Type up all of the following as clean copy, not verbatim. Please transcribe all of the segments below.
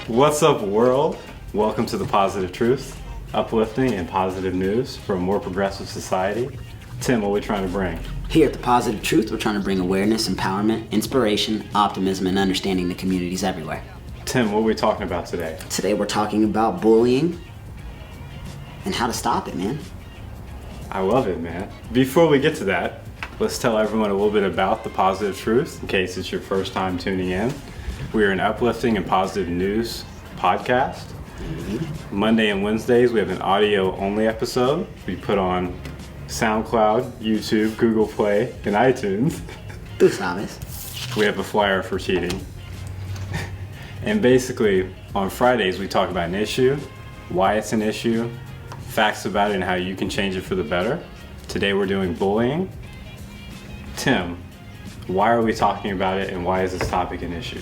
What's up, world? Welcome to the Positive Truth, uplifting and positive news for a more progressive society. Tim, what are we trying to bring? Here at the Positive Truth, we're trying to bring awareness, empowerment, inspiration, optimism, and understanding to communities everywhere. Tim, what are we talking about today? Today we're talking about bullying and how to stop it, man. I love it, man. Before we get to that, let's tell everyone a little bit about the Positive Truth in case it's your first time tuning in. We are an uplifting and positive news podcast. Monday and Wednesdays, we have an audio-only episode. We put on SoundCloud, YouTube, Google Play, and iTunes. Tú sabes. We have a flyer for cheating. And basically, on Fridays, we talk about an issue, why it's an issue, facts about it, and how you can change it for the better. Today, we're doing bullying. Tim, why are we talking about it, and why is this topic an issue?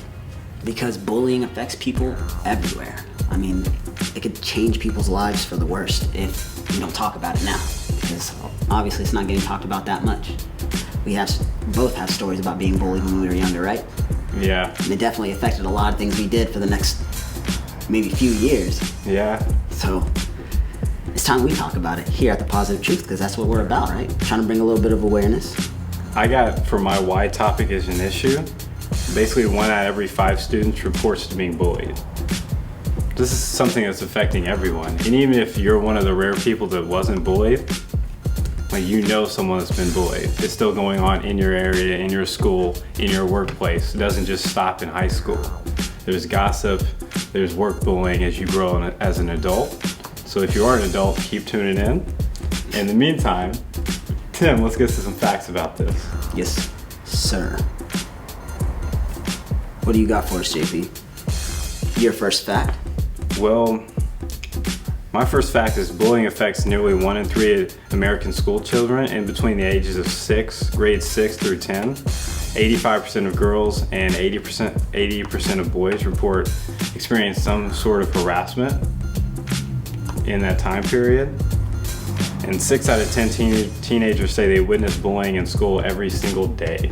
Because bullying affects people everywhere. I mean, it could change people's lives for the worst if we don't talk about it now. Because obviously it's not getting talked about that much. We both have stories about being bullied when we were younger, right? Yeah. And it definitely affected a lot of things we did for the next maybe few years. Yeah. So it's time we talk about it here at the Positive Truth, because that's what we're about, right? Trying to bring a little bit of awareness. I got, for my why topic is an issue, basically 1 out of every 5 students reports to being bullied. This is something that's affecting everyone. And even if you're one of the rare people that wasn't bullied, like you know someone that's been bullied. It's still going on in your area, in your school, in your workplace. It doesn't just stop in high school. There's gossip, there's work bullying as you grow as an adult. So if you are an adult, keep tuning in. In the meantime, Tim, let's get to some facts about this. Yes, sir. What do you got for us, JP? Your first fact. Well, my first fact is bullying affects nearly 1 in 3 American school children in between the ages of grade 6 through 10. 85% of girls and 80% of boys report experiencing some sort of harassment in that time period. And 6 out of 10 teenagers say they witness bullying in school every single day.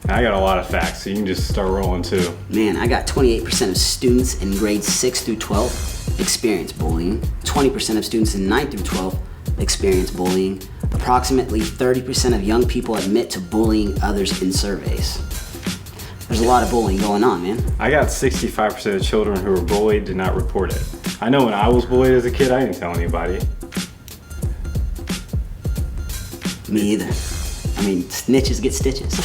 And I got a lot of facts, so you can just start rolling too. Man, I got 28% of students in grades 6 through 12 experience bullying. 20% of students in 9 through 12 experience bullying. Approximately 30% of young people admit to bullying others in surveys. There's a lot of bullying going on, man. I got 65% of children who were bullied did not report it. I know when I was bullied as a kid, I didn't tell anybody. Me either. I mean, snitches get stitches.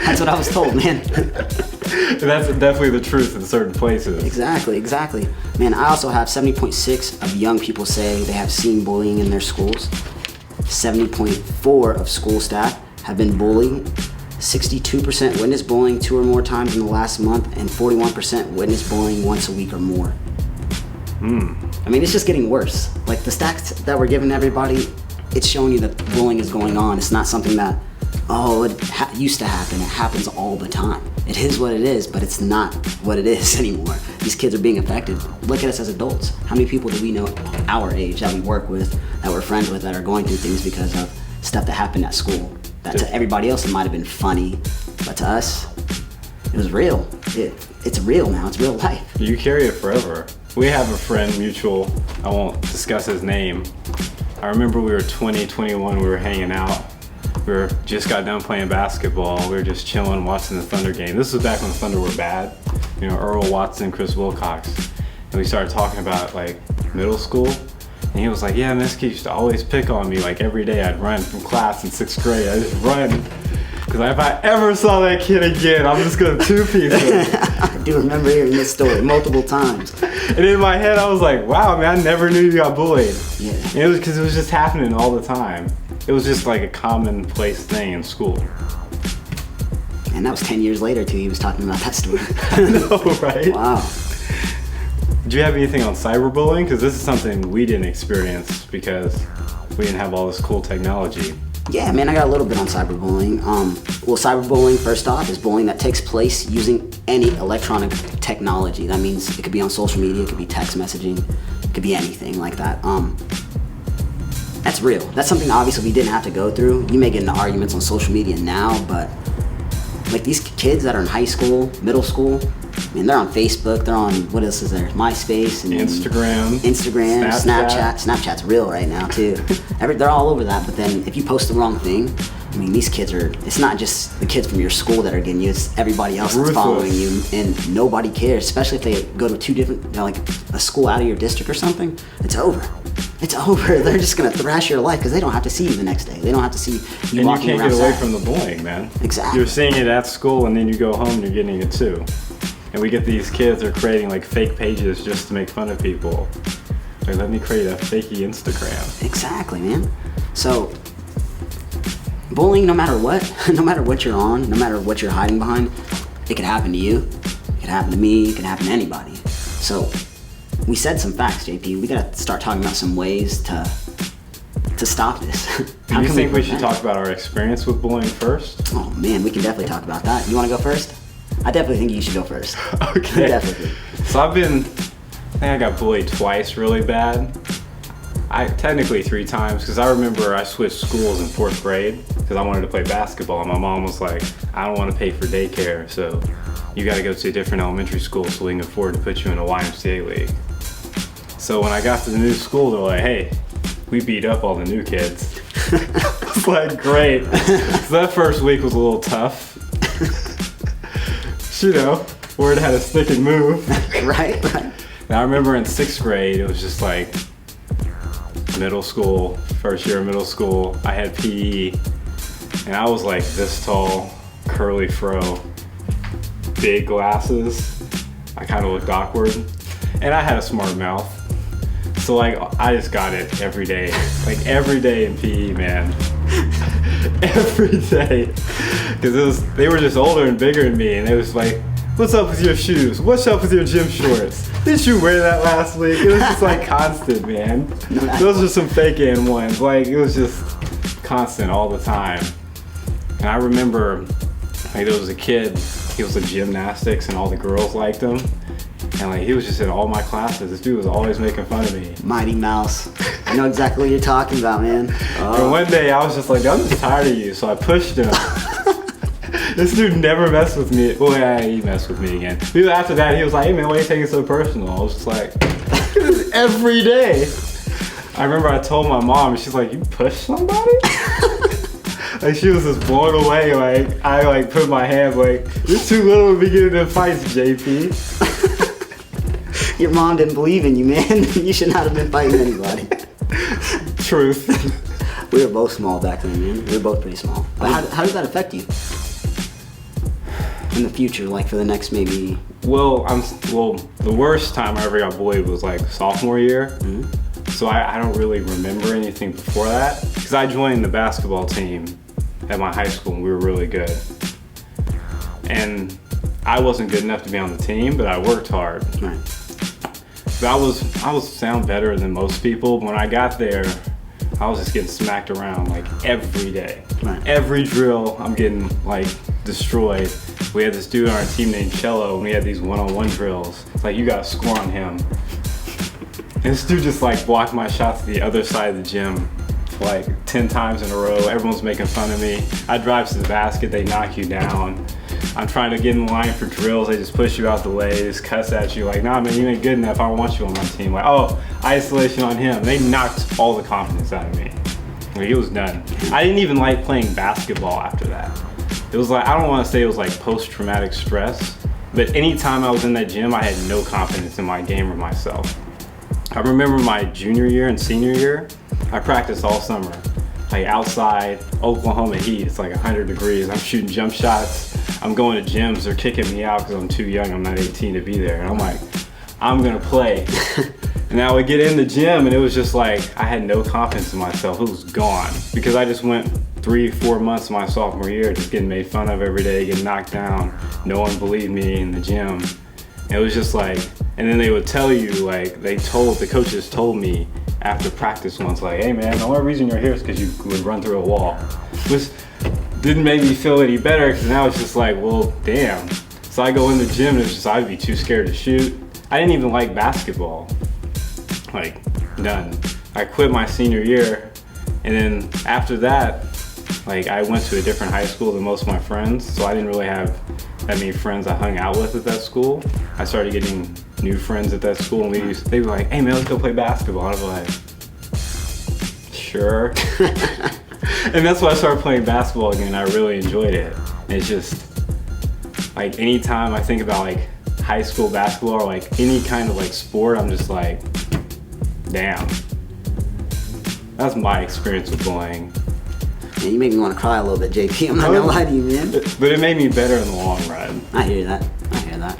That's what I was told, man. That's definitely the truth in certain places. Exactly. Man, I also have 70.6 of young people say they have seen bullying in their schools. 70.4 of school staff have been bullied. 62% witness bullying 2 or more times in the last month, and 41% witness bullying once a week or more. I mean, it's just getting worse. Like the stats that we're giving everybody, it's showing you that bullying is going on. It's not something that, it used to happen. It happens all the time. It is what it is, but it's not what it is anymore. These kids are being affected. Look at us as adults. How many people do we know our age that we work with, that we're friends with, that are going through things because of stuff that happened at school? That to everybody else it might have been funny, but to us, it was real. It's real now. It's real life. You carry it forever. We have a friend mutual, I won't discuss his name. I remember we were 20, 21, we were hanging out. We just got done playing basketball. We were just chilling, watching the Thunder game. This was back when the Thunder were bad. You know, Earl Watson, Chris Wilcox. And we started talking about like middle school. And he was like, yeah, Miss Key used to always pick on me. Like every day I'd run from class in 6th grade. I just run. Because if I ever saw that kid again, I'm just going to two-piece him. I do remember hearing this story multiple times. And in my head, I was like, wow, man, I never knew you got bullied. Yeah. And it was because it was just happening all the time. It was just like a commonplace thing in school. And that was 10 years later, too. He was talking about that story. I know, right? Wow. Do you have anything on cyberbullying? Because this is something we didn't experience because we didn't have all this cool technology. Yeah, man, I got a little bit on cyberbullying. Well, cyberbullying, first off, is bullying that takes place using any electronic technology. That means it could be on social media, it could be text messaging, it could be anything like that. That's real. That's something obviously we didn't have to go through. You may get into arguments on social media now, but like these kids that are in high school, middle school, mean, they're on Facebook. They're on, what else is there? MySpace and Instagram, Snapchat. Snapchat's real right now too. They're all over that. But then if you post the wrong thing, I mean, these kids are. It's not just the kids from your school that are getting you. It's everybody else that's following you, and nobody cares. Especially if they go to two different, like a school out of your district or something. It's over. It's over. They're just gonna thrash your life because they don't have to see you the next day. They don't have to see you walking around. And you can't get away from the bullying, man. Exactly. You're seeing it at school, and then you go home and you're getting it too. And we get these kids, they're creating like fake pages just to make fun of people. Like, let me create a fakey Instagram. Exactly, man. So, bullying, no matter what, no matter what you're on, no matter what you're hiding behind, it could happen to you, it could happen to me, it could happen to anybody. So, we said some facts, JP. We gotta start talking about some ways to stop this. Do you think we should talk about our experience with bullying first? Oh man, we can definitely talk about that. You wanna go first? I definitely think you should go first. Okay. Definitely. So I think I got bullied twice really bad. Technically 3 times, because I remember I switched schools in 4th grade because I wanted to play basketball. And my mom was like, I don't want to pay for daycare, so you got to go to a different elementary school so we can afford to put you in a YMCA league. So when I got to the new school, they're like, hey, we beat up all the new kids. It's like, great. So that first week was a little tough. You know, word had to stick and move. Right. Now I remember in 6th grade, it was just like middle school, first year of middle school. I had PE, and I was like this tall, curly fro, big glasses. I kind of looked awkward, and I had a smart mouth. So like, I just got it every day, like every day in PE, man. Every day, because they were just older and bigger than me, and it was like, what's up with your shoes? What's up with your gym shorts? Didn't you wear that last week? It was just like constant, man. Those are some fake ones. Like, it was just constant all the time. And I remember, like, there was a kid, he was in gymnastics and all the girls liked him. And like, he was just in all my classes. This dude was always making fun of me. Mighty Mouse. I know exactly what you're talking about, man. Oh. And one day I was just like, I'm just tired of you, so I pushed him. This dude never messed with me. Well, yeah, he messed with me again. But after that, he was like, hey man, why are you taking it so personal? I was just like, every day. I remember I told my mom, and she's like, you pushed somebody? Like, she was just blown away. Like, I like put my hands like, you're too little to be getting in fights, JP. Your mom didn't believe in you, man. You should not have been fighting anybody. Truth. We were both small back then, man. We were both pretty small. But how does that affect you in the future, like for the next maybe? Well, the worst time I ever got bullied was like sophomore year. Mm-hmm. So I don't really remember anything before that, because I joined the basketball team at my high school and we were really good. And I wasn't good enough to be on the team, but I worked hard. Right. But I was sound better than most people. When I got there, I was just getting smacked around like every day. Right. Every drill, I'm getting like destroyed. We had this dude on our team named Cello, and we had these one-on-one drills. It's like, you gotta score on him. And this dude just like blocked my shots to the other side of the gym like 10 times in a row. Everyone's making fun of me. I drive to the basket, they knock you down. I'm trying to get in line for drills, they just push you out the way, they just cuss at you like, nah man, you ain't good enough, I don't want you on my team. Like, oh, isolation on him. They knocked all the confidence out of me. Like, it was done. I didn't even like playing basketball after that. It was like, I don't want to say it was like post-traumatic stress, but anytime I was in that gym, I had no confidence in my game or myself. I remember my junior year and senior year, I practiced all summer. Like outside, Oklahoma heat, it's like 100 degrees. I'm shooting jump shots. I'm going to gyms, they're kicking me out because I'm too young, I'm not 18 to be there. And I'm like, I'm gonna play. And I would get in the gym and it was just like, I had no confidence in myself, it was gone. Because I just went 3-4 months of my sophomore year just getting made fun of every day, getting knocked down. No one believed me in the gym. And it was just like, and then they would tell you, like, the coaches told me after practice once, like, hey man, the only reason you're here is because you would run through a wall. Which didn't make me feel any better, because now it's just like, well, damn. So I go in the gym and it's just, I'd be too scared to shoot. I didn't even like basketball. Like, none. I quit my senior year, and then after that, like, I went to a different high school than most of my friends, so I didn't really have that many friends I hung out with at that school. I started getting new friends at that school, and they'd be like, hey man, let's go play basketball. And I was like, sure. And that's why I started playing basketball again. I really enjoyed it. And it's just, like, anytime I think about like high school basketball or like any kind of like sport, I'm just like, damn. That's my experience with bullying. Man, you make me want to cry a little bit, JP. I'm not gonna lie to you, man. But it made me better in the long run. I hear that.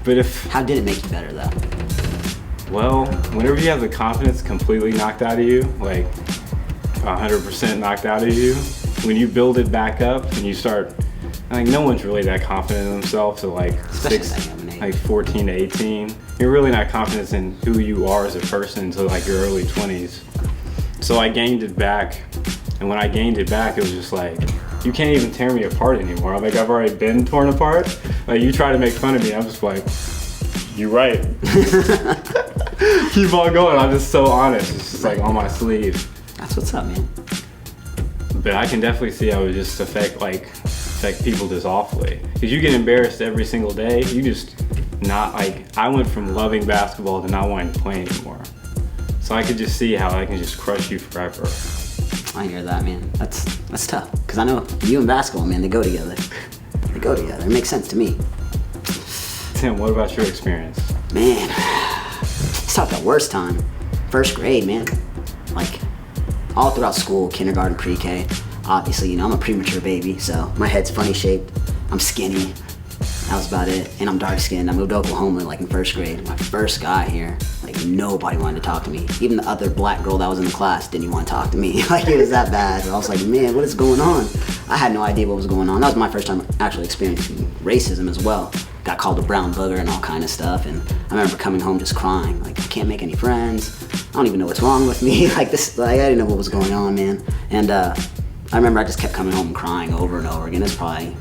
But How did it make you better, though? Well, whenever you have the confidence completely knocked out of you, like 100% knocked out of you, when you build it back up and you start, like, no one's really that confident in themselves at like 14 to 18. You're really not confident in who you are as a person until like your early 20s. So I gained it back, and when I gained it back, it was just like, you can't even tear me apart anymore. I'm like, I've already been torn apart. Like, you try to make fun of me, I'm just like, you're right. Keep on going. I'm just so honest. It's just like on my sleeve. That's what's up, man. But I can definitely see how it would just affect people just awfully. Because you get embarrassed every single day. You just not like, I went from loving basketball to not wanting to play anymore. So I could just see how I can just crush you forever. I hear that, man. That's tough. Because I know you and basketball, man, they go together. It makes sense to me. Tim, what about your experience? Man, let's talk about worst time. First grade, man. Like, all throughout school, kindergarten, pre-K. Obviously, I'm a premature baby, so my head's funny shaped. I'm skinny. That was about it. And I'm dark skinned. I moved to Oklahoma like in first grade. My first guy here, like, nobody wanted to talk to me. Even the other black girl that was in the class didn't even want to talk to me. Like, it was that bad. I was like, man, what is going on? I had no idea what was going on. That was my first time actually experiencing racism as well. Got called a brown booger and all kind of stuff. And I remember coming home just crying. Like, I can't make any friends. I don't even know what's wrong with me. I didn't know what was going on, man. And I remember I just kept coming home and crying over and over again. It's probably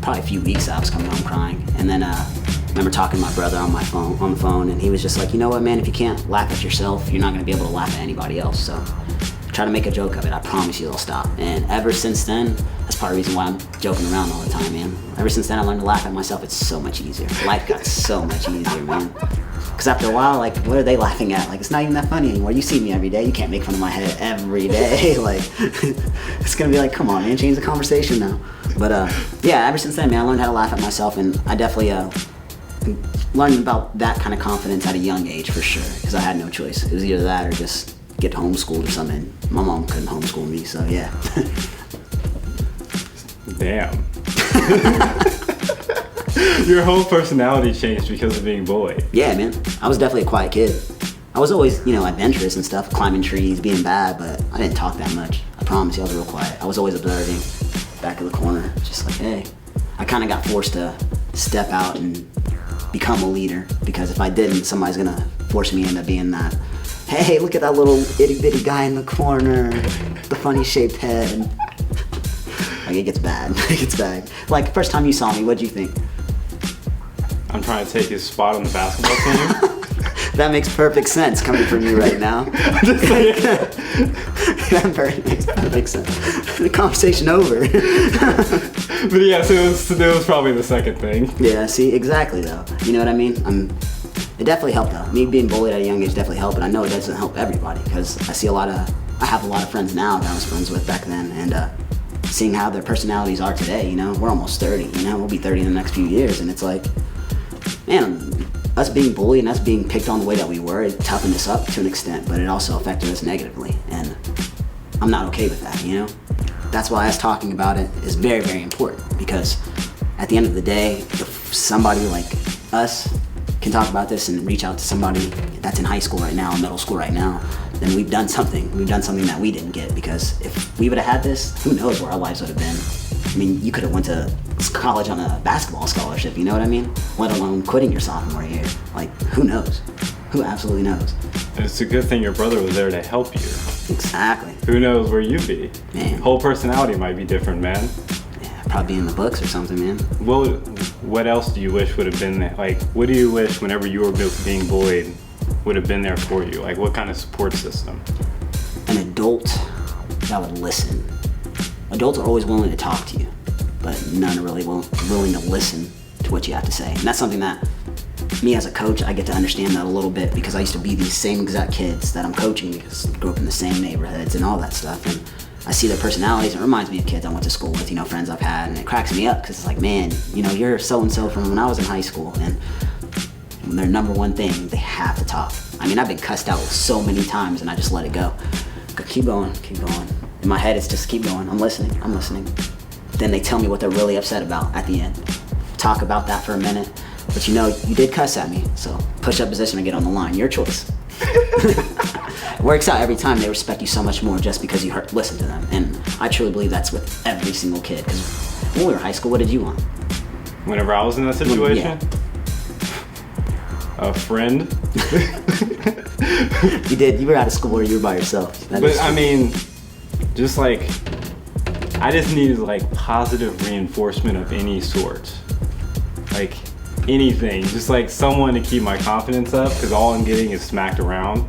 a few weeks I was coming home crying. And then I remember talking to my brother on the phone, and he was just like, you know what, man, if you can't laugh at yourself, you're not gonna be able to laugh at anybody else. So try to make a joke of it. I promise you it'll stop. And ever since then, that's part of the reason why I'm joking around all the time, man. Ever since then, I learned to laugh at myself. It's so much easier. Life got so much easier, man. Because after a while, like, what are they laughing at? Like, it's not even that funny anymore. You see me every day. You can't make fun of my head every day. Like, it's gonna be like, come on, man, change the conversation now. But yeah, ever since then, man, I learned how to laugh at myself, and I definitely learned about that kind of confidence at a young age for sure. Because I had no choice. It was either that or just get homeschooled or something. My mom couldn't homeschool me, so yeah. Damn. Your whole personality changed because of being bullied. Yeah, man. I was definitely a quiet kid. I was always, adventurous and stuff, climbing trees, being bad, but I didn't talk that much. I promise you, I was real quiet. I was always observing, back of the corner, just like, hey. I kind of got forced to step out and become a leader, because if I didn't, somebody's gonna force me into being that. Hey, look at that little itty bitty guy in the corner, the funny shaped head. Like, it gets bad. It gets bad. Like, first time you saw me, what'd you think? I'm trying to take his spot on the basketball team. That makes perfect sense coming from you right now. That makes perfect sense. The conversation over. But yeah, so it was probably the second thing. Yeah, see, exactly though. You know what I mean? It definitely helped though. Me being bullied at a young age definitely helped, but I know it doesn't help everybody, because I have a lot of friends now that I was friends with back then, and seeing how their personalities are today, we're almost 30, we'll be 30 in the next few years, and it's like, man, us being bullied and us being picked on the way that we were, it toughened us up to an extent, but it also affected us negatively, and I'm not okay with that, That's why us talking about it is very, very important, because at the end of the day, if somebody like us can talk about this and reach out to somebody that's in high school right now, middle school right now, then we've done something. We've done something that we didn't get, because if we would have had this, who knows where our lives would have been. I mean, you could have went to college on a basketball scholarship, you know what I mean? Let alone quitting your sophomore year. Like, who knows? Who absolutely knows? And it's a good thing your brother was there to help you. Exactly. Who knows where you'd be? Man. Whole personality might be different, man. Yeah, probably in the books or something, man. Well, what else do you wish would have been there? Like, what do you wish whenever you were being bullied would have been there for you? Like, what kind of support system? An adult that would listen. Adults are always willing to talk to you, but none are really willing to listen to what you have to say. And that's something that me as a coach, I get to understand that a little bit because I used to be these same exact kids that I'm coaching because I grew up in the same neighborhoods and all that stuff. And I see their personalities, and it reminds me of kids I went to school with, friends I've had, and it cracks me up because it's like, man, you're so-and-so from when I was in high school, and their number one thing, they have to talk. I mean, I've been cussed out so many times, and I just let it go. Keep going. In my head, it's just keep going. I'm listening. Then they tell me what they're really upset about at the end. Talk about that for a minute, but you did cuss at me, so push up position and get on the line. Your choice. It works out every time. They respect you so much more just because you listen to them. And I truly believe that's with every single kid. Because when we were in high school, what did you want? Whenever I was in that situation? A friend. You were out of school or you were by yourself. I mean, just like, I just needed like positive reinforcement of any sort. Like anything, just like someone to keep my confidence up, because all I'm getting is smacked around.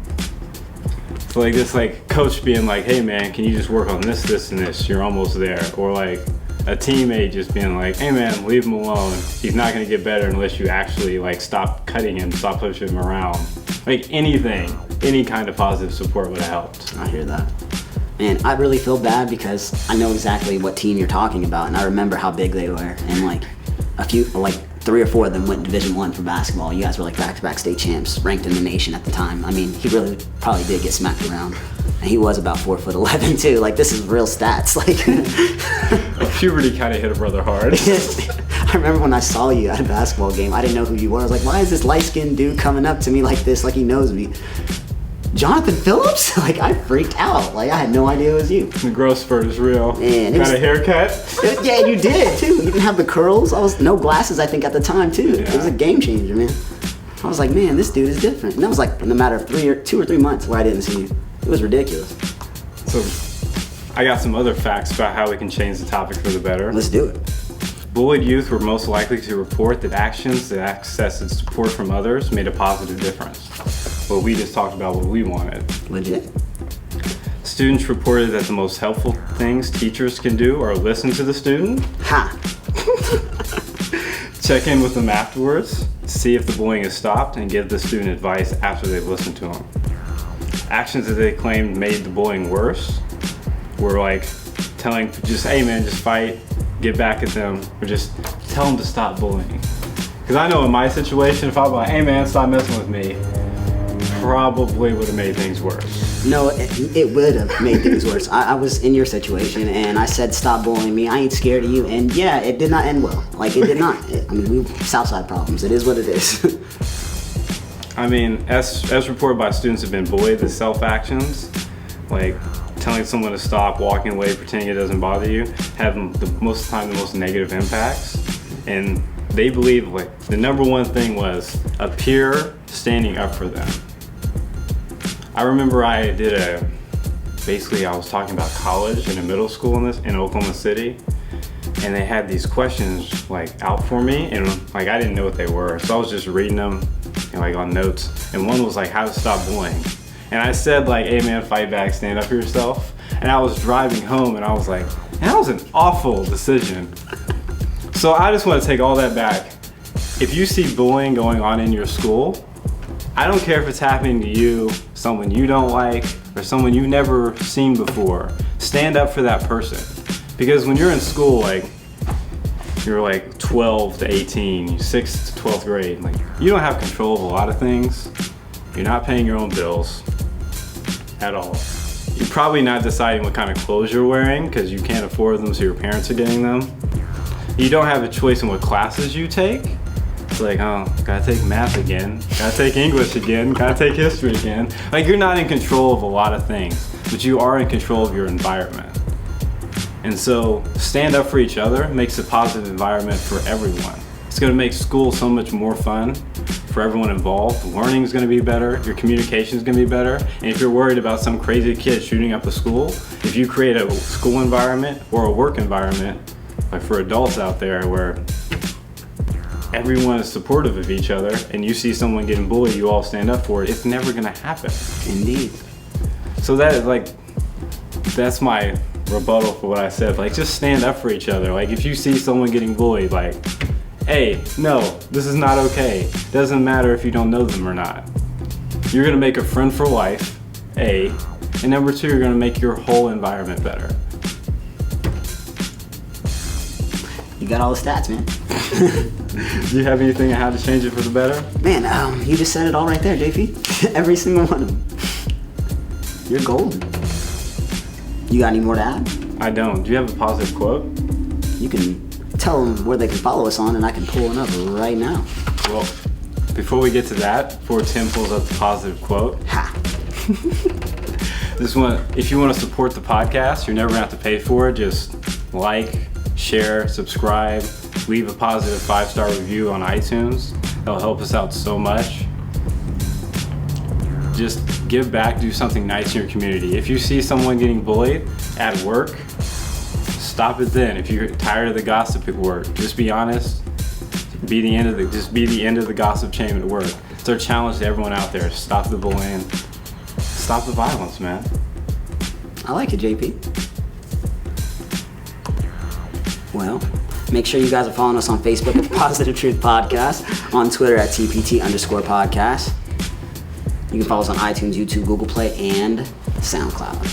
So like this like coach being like, hey man, can you just work on this, and this, you're almost there. Or like a teammate just being like, hey man, leave him alone. He's not gonna get better unless you actually like stop cutting him, stop pushing him around. Like anything, any kind of positive support would have helped. I hear that. Man, I really feel bad because I know exactly what team you're talking about, and I remember how big they were. And like a few, like 3 or 4 of them went Division I for basketball. You guys were like back-to-back state champs, ranked in the nation at the time. I mean, he really probably did get smacked around. And he was about 4'11" too. Like, this is real stats. Like, puberty kind of hit a brother hard. I remember when I saw you at a basketball game, I didn't know who you were. I was like, why is this light-skinned dude coming up to me like this, like he knows me? Jonathan Phillips? Like, I freaked out. Like, I had no idea it was you. The growth spurt is real. Man, got a haircut? Yeah, you did, too. You didn't have the curls. No glasses, I think, at the time, too. Yeah. It was a game changer, man. I was like, man, this dude is different. And that was like in a matter of 2 or 3 months where I didn't see you. It was ridiculous. So, I got some other facts about how we can change the topic for the better. Let's do it. Bullied youth were most likely to report that actions that accessed support from others made a positive difference. But we just talked about what we wanted. Legit. Students reported that the most helpful things teachers can do are listen to the student. Ha! Check in with them afterwards, see if the bullying is stopped, and give the student advice after they've listened to them. Actions that they claimed made the bullying worse were like telling, hey man, just fight, get back at them, or just tell them to stop bullying. Because I know in my situation, if I was like, hey man, stop messing with me, probably would have made things worse. No, it would have made things worse. I was in your situation, and I said, stop bullying me. I ain't scared of you. And yeah, it did not end well. Like, it did not. I mean, Southside problems. It is what it is. I mean, as reported by students who've been bullied, the self-actions, like telling someone to stop, walking away, pretending it doesn't bother you, have most of the time the most negative impacts. And they believe like the number one thing was a peer standing up for them. I remember I was talking about college in a middle school in Oklahoma City, and they had these questions like out for me, and like I didn't know what they were, so I was just reading them like on notes, and one was like how to stop bullying, and I said like, hey man, fight back, stand up for yourself, and I was driving home and I was like, that was an awful decision. So I just want to take all that back. If you see bullying going on in your school, I don't care if it's happening to you, someone you don't like, or someone you've never seen before. Stand up for that person. Because when you're in school, like, you're like 12 to 18, 6th to 12th grade, like, you don't have control of a lot of things. You're not paying your own bills at all. You're probably not deciding what kind of clothes you're wearing because you can't afford them, so your parents are getting them. You don't have a choice in what classes you take. It's like, oh, gotta take math again, gotta take English again, gotta take history again. Like, you're not in control of a lot of things, but you are in control of your environment. And so, stand up for each other makes a positive environment for everyone. It's gonna make school so much more fun for everyone involved. Learning is gonna be better, your communication is gonna be better, and if you're worried about some crazy kid shooting up a school, if you create a school environment or a work environment, like for adults out there where everyone is supportive of each other and you see someone getting bullied, you all stand up for it, it's never gonna happen. Indeed. So that's my rebuttal for what I said. Like, just stand up for each other. Like, if you see someone getting bullied, like, A, no, this is not okay. Doesn't matter if you don't know them or not. You're gonna make a friend for life, A, and number two, you're gonna make your whole environment better. You got all the stats, man. Do you have anything on how to change it for the better? Man, you just said it all right there, JP. Every single one of them. You're golden. You got any more to add? I don't. Do you have a positive quote? You can tell them where they can follow us on, and I can pull one up right now. Well, before we get to that, before Tim pulls up the positive quote, Ha! if you want to support the podcast, you're never gonna have to pay for it. Just like, share, subscribe, leave a positive 5-star review on iTunes. That'll help us out so much. Just give back, do something nice in your community. If you see someone getting bullied at work, stop it then. If you're tired of the gossip at work, just be honest. Be the end of the gossip chain at work. It's our challenge to everyone out there. Stop the bullying. Stop the violence, man. I like it, JP. Well, make sure you guys are following us on Facebook at Positive Truth Podcast, on Twitter at TPT_podcast. You can follow us on iTunes, YouTube, Google Play, and SoundCloud.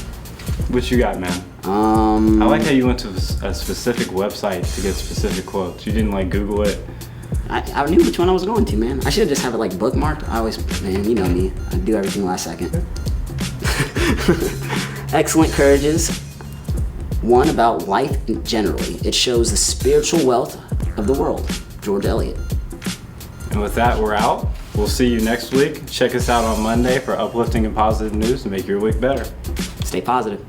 What you got, man? I like how you went to a specific website to get specific quotes. You didn't like Google it. I knew which one I was going to, man. I should have just have it like bookmarked. Man, you know me. I do everything last second. Excellent courages. One about life generally. It shows the spiritual wealth of the world. George Eliot. And with that, we're out. We'll see you next week. Check us out on Monday for uplifting and positive news to make your week better. Stay positive.